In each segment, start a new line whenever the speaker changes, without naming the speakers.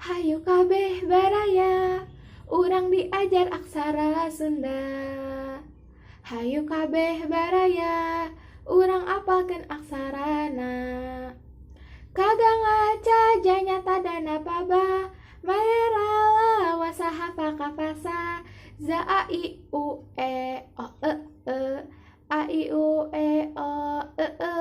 Hayu kabeh baraya, urang diajar aksara Sunda. Hayu kabeh baraya, urang apalkeun aksarana. Kagang aca janyata dana paba, mayarala wasaha pakapasa, za a i u e o e e, a i u e o e e.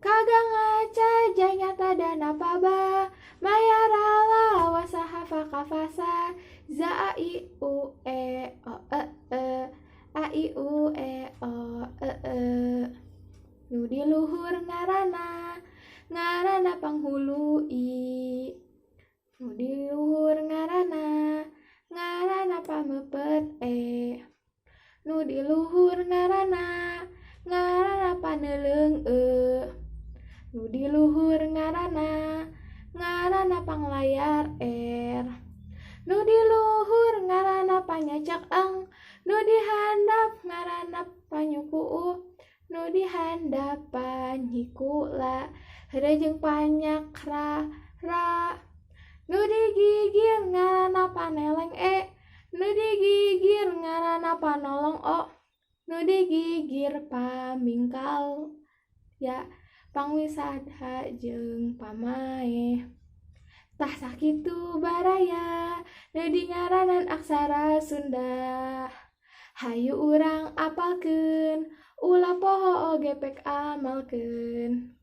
Kagang aca janyata dana paba, mayarala wasaha pakapasa, za a i u e o e e, a i u e o e e. Nu di luhur ngaranna panghului. Nu di luhur ngaranna pamepet e. Nu di luhur ngaranna paneuleung e. Nu di luhur ngaranna panglayar er. Nu di luhur ngaranna panyacak ang. Nu di handap ngaranna panyuku. Nu di handap panyikula. Heureung jeung panyak ra. Nu digigir ngaranna paneleng e. Nu digigir ngaranna panolong o. Nu digigir pamingkal ya pangwisada jeung pamae. Tah sakitu baraya nu dingaranan aksara Sunda. Hayu urang apalkeun, ulah poho oge pek amalkeun.